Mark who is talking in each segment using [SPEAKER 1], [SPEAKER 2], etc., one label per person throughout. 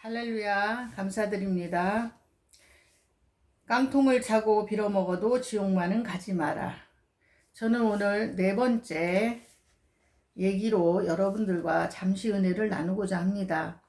[SPEAKER 1] 할렐루야, 감사드립니다. 깡통을 차고 빌어먹어도 지옥만은 가지 마라. 저는 오늘 네 번째 얘기로 여러분들과 잠시 은혜를 나누고자 합니다.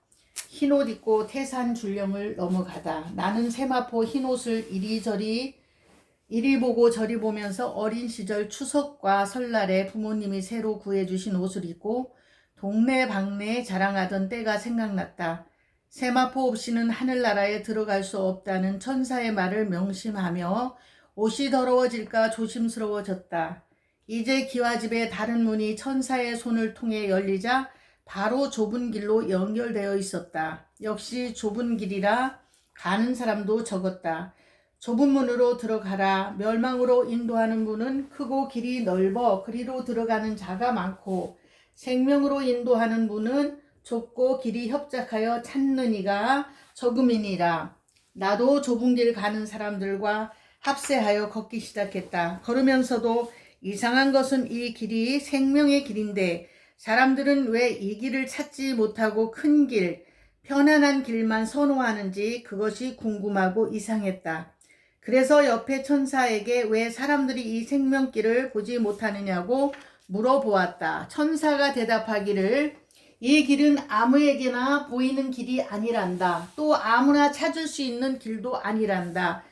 [SPEAKER 1] 흰옷 입고 태산 줄령을 넘어가다. 나는 세마포 흰옷을 이리 보고 저리 보면서 어린 시절 추석과 설날에 부모님이 새로 구해주신 옷을 입고 동네 방네에 자랑하던 때가 생각났다. 세마포 없이는 하늘나라에 들어갈 수 없다는 천사의 말을 명심하며 옷이 더러워질까 조심스러워졌다. 이제 기와집의 다른 문이 천사의 손을 통해 열리자 바로 좁은 길로 연결되어 있었다. 역시 좁은 길이라 가는 사람도 적었다. 좁은 문으로 들어가라. 멸망으로 인도하는 문은 크고 길이 넓어 그리로 들어가는 자가 많고, 생명으로 인도하는 문은 좁고 길이 협착하여 찾는 이가 적음이니라. 나도 좁은 길 가는 사람들과 합세하여 걷기 시작했다. 걸으면서도 이상한 것은 이 길이 생명의 길인데 사람들은 왜 이 길을 찾지 못하고 큰 길, 편안한 길만 선호하는지 그것이 궁금하고 이상했다. 그래서 옆에 천사에게 왜 사람들이 이 생명길을 보지 못하느냐고 물어보았다. 천사가 대답하기를 이 길은 아무에게나 보이는 길이 아니란다. 또 아무나 찾을 수 있는 길도 아니란다.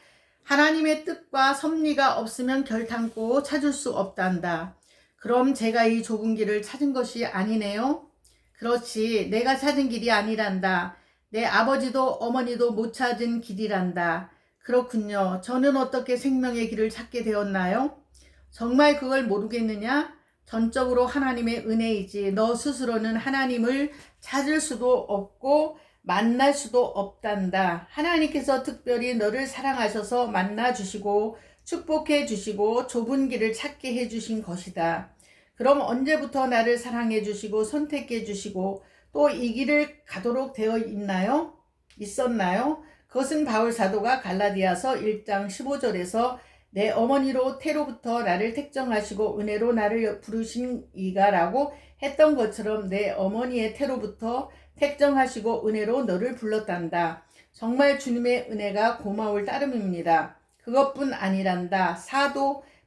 [SPEAKER 1] 하나님의 뜻과 섭리가 없으면 결탄코 찾을 수 없단다. 그럼 제가 이 좁은 길을 찾은 것이 아니네요? 그렇지, 내가 찾은 길이 아니란다. 내 아버지도 어머니도 못 찾은 길이란다. 그렇군요. 저는 어떻게 생명의 길을 찾게 되었나요? 정말 그걸 모르겠느냐? 전적으로 하나님의 은혜이지 너 스스로는 하나님을 찾을 수도 없고 만날 수도 없단다. 하나님께서 특별히 너를 사랑하셔서 만나주시고 축복해 주시고 좁은 길을 찾게 해주신 것이다. 그럼 언제부터 나를 사랑해 주시고 선택해 주시고 또 이 길을 가도록 되어 있었나요? 그것은 바울 사도가 갈라디아서 1장 15절에서 내 어머니로 태로부터 나를 택정하시고 은혜로 나를 부르신 이가 라고 했던 것처럼 내 어머니의 태로부터 택정하시고 은혜로 너를 불렀단다. 정말 주님의 은혜가 고마울 따름입니다. 그것뿐 아니란다.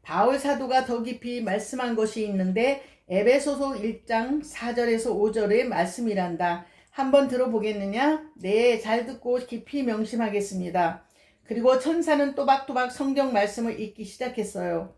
[SPEAKER 1] 바울 사도가 더 깊이 말씀한 것이 있는데 에베소서 1장 4절에서 5절의 말씀이란다. 한번 들어보겠느냐? 네, 잘 듣고 깊이 명심하겠습니다. 그리고 천사는 또박또박 성경 말씀을 읽기 시작했어요.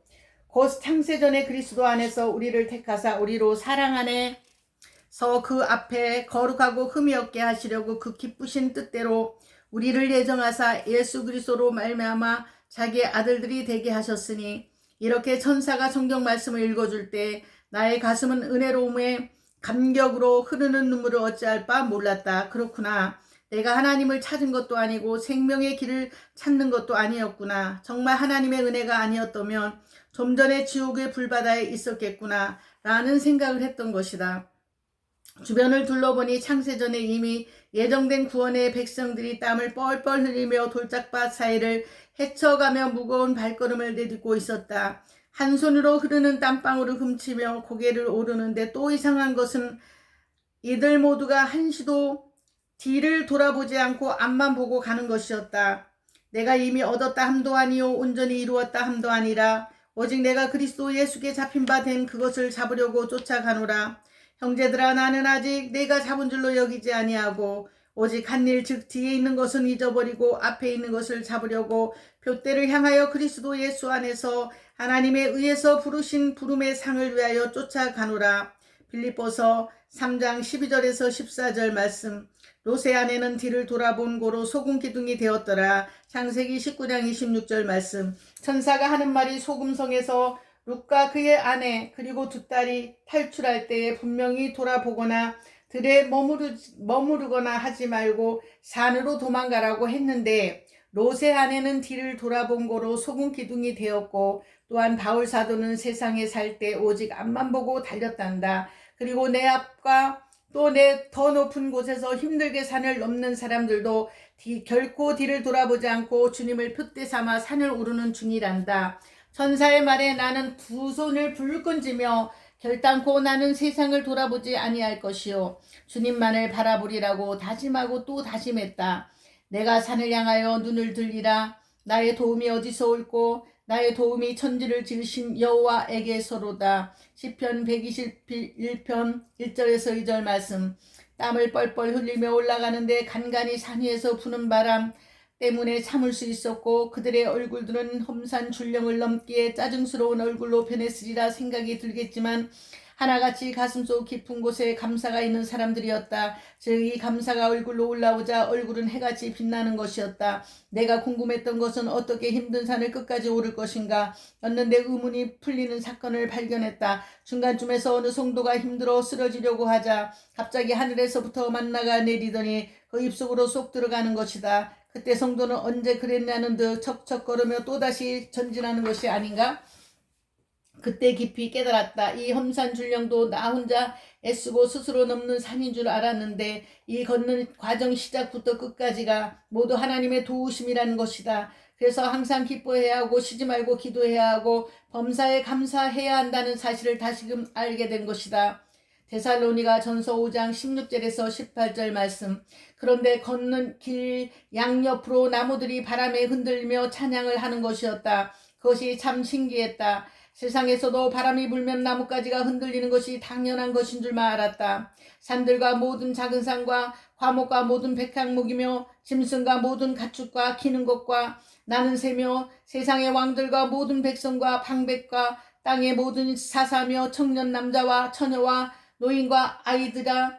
[SPEAKER 1] 곧 창세전에 그리스도 안에서 우리를 택하사 우리로 사랑 안에서 그 앞에 거룩하고 흠이 없게 하시려고 그 기쁘신 뜻대로 우리를 예정하사 예수 그리스도로 말미암아 자기의 아들들이 되게 하셨으니, 이렇게 천사가 성경 말씀을 읽어줄 때 나의 가슴은 은혜로움에 감격으로 흐르는 눈물을 어찌할 바 몰랐다. 그렇구나. 내가 하나님을 찾은 것도 아니고 생명의 길을 찾는 것도 아니었구나. 정말 하나님의 은혜가 아니었다면 좀 전에 지옥의 불바다에 있었겠구나 라는 생각을 했던 것이다. 주변을 둘러보니 창세전에 이미 예정된 구원의 백성들이 땀을 뻘뻘 흘리며 돌짝밭 사이를 헤쳐가며 무거운 발걸음을 내딛고 있었다. 한 손으로 흐르는 땀방울을 훔치며 고개를 오르는데 또 이상한 것은 이들 모두가 한시도 뒤를 돌아보지 않고 앞만 보고 가는 것이었다. 내가 이미 얻었다 함도 아니요 온전히 이루었다 함도 아니라 오직 내가 그리스도 예수께 잡힌 바 된 그것을 잡으려고 쫓아가노라. 형제들아, 나는 아직 내가 잡은 줄로 여기지 아니하고 오직 한 일, 즉 뒤에 있는 것은 잊어버리고 앞에 있는 것을 잡으려고 둯대를 향하여 그리스도 예수 안에서 하나님에 의해서 부르신 부름의 상을 위하여 쫓아가노라. 빌립보서 3장 12절에서 14절 말씀. 롯의 아내는 뒤를 돌아본 고로 소금 기둥이 되었더라. 창세기 19장 26절 말씀. 천사가 하는 말이 소금성에서 룻과 그의 아내 그리고 두 딸이 탈출할 때에 분명히 돌아보거나 들에 머무르거나 하지 말고 산으로 도망가라고 했는데, 롯의 아내는 뒤를 돌아본 고로 소금 기둥이 되었고, 또한 바울 사도는 세상에 살 때 오직 앞만 보고 달렸단다. 그리고 내 앞과 또 내 더 높은 곳에서 힘들게 산을 넘는 사람들도 결코 뒤를 돌아보지 않고 주님을 푯대 삼아 산을 오르는 중이란다. 천사의 말에 나는 두 손을 불끈 쥐며 결단코 나는 세상을 돌아보지 아니할 것이요 주님만을 바라보리라고 다짐하고 또 다짐했다. 내가 산을 향하여 눈을 들리라. 나의 도움이 어디서 올꼬? 나의 도움이 천지를 지으신 여호와에게서로다. 시편 121편 1절에서 2절 말씀. 땀을 뻘뻘 흘리며 올라가는데 간간히 산 위에서 부는 바람 때문에 참을 수 있었고 그들의 얼굴들은 험산 줄령을 넘기에 짜증스러운 얼굴로 변했으리라 생각이 들겠지만 하나같이 가슴속 깊은 곳에 감사가 있는 사람들이었다. 즉 이 감사가 얼굴로 올라오자 얼굴은 해같이 빛나는 것이었다. 내가 궁금했던 것은 어떻게 힘든 산을 끝까지 오를 것인가 였는데 의문이 풀리는 사건을 발견했다. 중간쯤에서 어느 성도가 힘들어 쓰러지려고 하자 갑자기 하늘에서부터 만나가 내리더니 그 입속으로 쏙 들어가는 것이다. 그때 성도는 언제 그랬냐는 듯 척척거리며 또다시 전진하는 것이 아닌가? 그때 깊이 깨달았다. 이 험산 줄령도 나 혼자 애쓰고 스스로 넘는 산인 줄 알았는데 이 걷는 과정 시작부터 끝까지가 모두 하나님의 도우심이라는 것이다. 그래서 항상 기뻐해야 하고 쉬지 말고 기도해야 하고 범사에 감사해야 한다는 사실을 다시금 알게 된 것이다. 데살로니가 전서 5장 16절에서 18절 말씀. 그런데 걷는 길 양옆으로 나무들이 바람에 흔들리며 찬양을 하는 것이었다. 그것이 참 신기했다. 세상에서도 바람이 불면 나뭇가지가 흔들리는 것이 당연한 것인 줄만 알았다. 산들과 모든 작은 산과 과목과 모든 백향목이며 짐승과 모든 가축과 기는 것과 나는 새며 세상의 왕들과 모든 백성과 방백과 땅의 모든 사사며 청년 남자와 처녀와 노인과 아이들아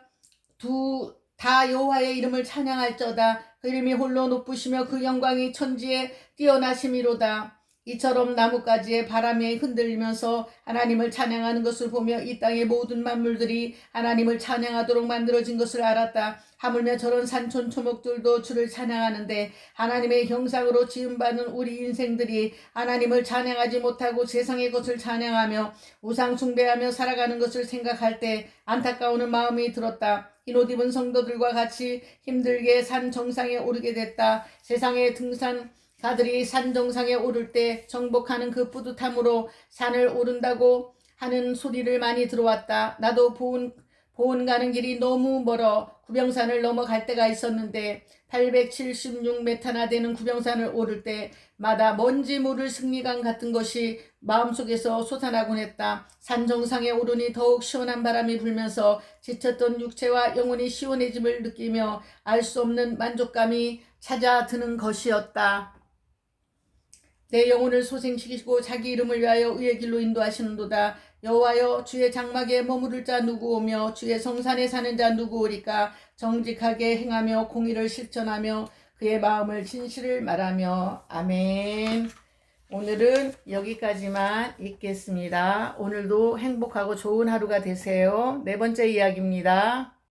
[SPEAKER 1] 다 여호와의 이름을 찬양할저다. 그 이름이 홀로 높으시며 그 영광이 천지에 뛰어나심이로다. 이처럼 나뭇가지에 바람에 흔들리면서 하나님을 찬양하는 것을 보며 이 땅의 모든 만물들이 하나님을 찬양하도록 만들어진 것을 알았다. 하물며 저런 산촌 초목들도 주를 찬양하는데 하나님의 형상으로 지음받은 우리 인생들이 하나님을 찬양하지 못하고 세상의 것을 찬양하며 우상 숭배하며 살아가는 것을 생각할 때 안타까운 마음이 들었다. 흰옷 입은 성도들과 같이 힘들게 산 정상에 오르게 됐다. 세상의 등산가들이 산 정상에 오를 때 정복하는 그 뿌듯함으로 산을 오른다고 하는 소리를 많이 들어왔다. 나도 보온 가는 길이 너무 멀어 구병산을 넘어갈 때가 있었는데 876m나 되는 구병산을 오를 때마다 먼지 모를 승리감 같은 것이 마음속에서 솟아나곤 했다. 산 정상에 오르니 더욱 시원한 바람이 불면서 지쳤던 육체와 영혼이 시원해짐을 느끼며 알 수 없는 만족감이 찾아드는 것이었다. 내 영혼을 소생시키시고 자기 이름을 위하여 의의 길로 인도하시는도다. 여호와여 주의 장막에 머무를 자 누구 오며 주의 성산에 사는 자 누구 오리까. 정직하게 행하며 공의를 실천하며 그의 마음을 진실을 말하며. 아멘. 오늘은 여기까지만 읽겠습니다. 오늘도 행복하고 좋은 하루가 되세요. 네 번째 이야기입니다.